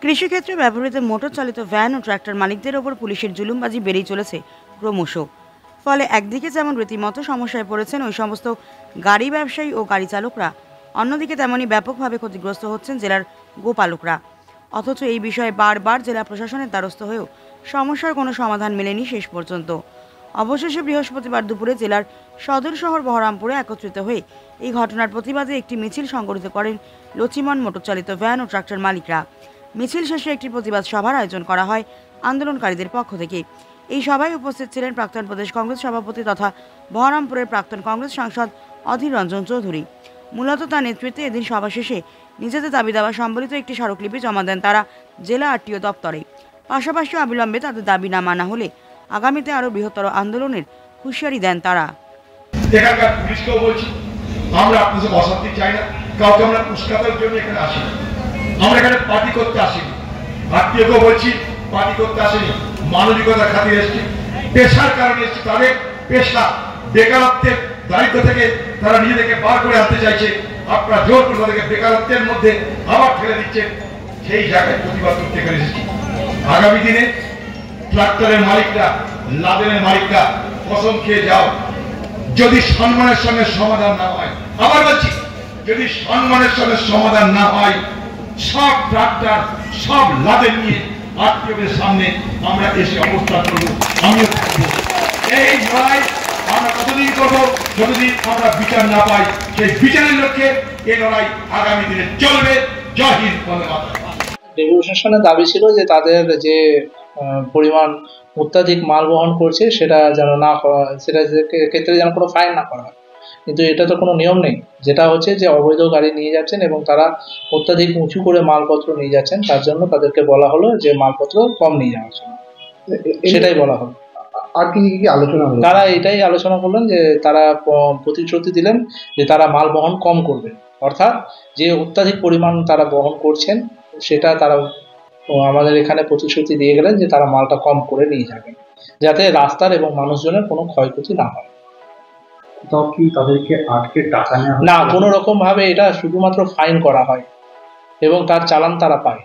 কৃষিক্ষেত্রে ব্যবহৃত মোটর চালিত ভ্যান ও ট্রাক্টর মালিকদের ওপর পুলিশের জুলুমবাজি বেড়েই চলেছে ক্রমশ। ফলে একদিকে যেমন রীতিমতো সমস্যায় পড়েছেন ওই সমস্ত গাড়ি ব্যবসায়ী ও গাড়ি চালকরা, অন্যদিকে তেমনই ব্যাপকভাবে ক্ষতিগ্রস্ত হচ্ছেন জেলার গোপালকরা। অথচ এই বিষয়ে বারবার জেলা প্রশাসনের দ্বারস্থ হয়েও সমস্যার কোনো সমাধান মেলেনি শেষ পর্যন্ত। অবশেষে বৃহস্পতিবার দুপুরে জেলার সদর শহর বহরমপুরে একত্রিত হয়ে এই ঘটনার প্রতিবাদে একটি মিছিল সংগঠিত করেন লচিমন মোটরচালিত ভ্যান ও ট্রাক্টর মালিকরা। মিছিল শেষে একটি প্রতিবাদ সভার আয়োজন করা হয় আন্দোলনকারীদের পক্ষ থেকে। এই সভায় উপস্থিত ছিলেন প্রাক্তন প্রদেশ কংগ্রেস সভাপতি তথা বহরমপুরের প্রাক্তন কংগ্রেস সাংসদ অধীর রঞ্জন চৌধুরী। মূলত তার নেতৃত্বে এদিন সভা শেষে নিজেদের দাবি দাওয়া সম্বলিত একটি স্মারকলিপি জমা দেন তারা জেলা আরটিও দপ্তরে। পাশাপাশি অবিলম্বে তাদের দাবি না মানা হলে আগামীতে আরও বৃহত্তর আন্দোলনের হুঁশিয়ারি দেন তারা। এখানকার পুলিশকেও বলছি, আমরা আপনাদের অশান্তি চাই না, কাউকে আমরা উস্কাতের জন্য এখানে আসি না, আমরা এখানে পার্টি করতে আসিনি। আত্মীয়কেও বলছি, পার্টি করতে আসেনি, মানবিকতার খাতিরে এসেছি, পেশার কারণে এসেছি। তাদের পেশা বেকারত্বের দারিদ্র থেকে তারা নিজেদেরকে বার করে আনতে চাইছে, আপনারা জোর করে তাদেরকে বেকারত্বের মধ্যে আবার ঠেলে দিচ্ছেন। সেই জায়গায় প্রতিবাদ করতে এখানে এসেছি। আগামী দিনে ট্রাক্টরের মালিকরা, লাদেনের মালিকরা কসম খেয়ে যাও, যদি সম্মানের সঙ্গে সমাধান না হয়, আবার বলছি, যদি সম্মানের সঙ্গে সমাধান না হয়, সব ট্রাক্টর সব লাদেন নিয়ে আত্মীয়দের সামনে আমরা এসে অবস্থান করবো। আমিও থাকবো। এই লড়াই আমরা কতদিন করবো, যতদিন আমরা বিচার না পাই। সেই বিচারের লক্ষ্যে এই লড়াই আগামী দিনে চলবে। জয় হিন্দ, বন্দে মাতরম। ডেপুটেশনের দাবি ছিল যে তাদের যে পরিমাণ অত্যাধিক মাল বহন করছে সেটা যেন না করা, সেটা ক্ষেত্রে যেন কোনো ফাইন না করা হয়। কিন্তু এটা তো কোনো নিয়ম নেই। যেটা হচ্ছে যে অবৈধ গাড়ি নিয়ে যাচ্ছেন এবং তারা অত্যাধিক উঁচু করে মালপত্র নিয়ে যাচ্ছেন, তার জন্য তাদেরকে বলা হলো যে মালপত্র কম নিয়ে যাওয়ার জন্য, সেটাই বলা হলো। আর কি কি আলোচনা হলো? তারা এটাই আলোচনা করলেন যে তারা প্রতিশ্রুতি দিলেন যে তারা মাল বহন কম করবেন, অর্থাৎ যে অত্যাধিক পরিমাণ তারা বহন করছেন সেটা তারা আমাদের এখানে প্রতিশ্রুতি দিয়ে গেলেন যে তারা মালটা কম করে নিয়ে যাবেন, যাতে রাস্তার এবং মানুষজনের কোনো ক্ষয়ক্ষতি না হয়। তাও কি তাদেরকে আটকে টাকা নেওয়া না, কোনো রকম ভাবে এটা শুধুমাত্র ফাইন করা হয় এবং তার চালান তারা পায়।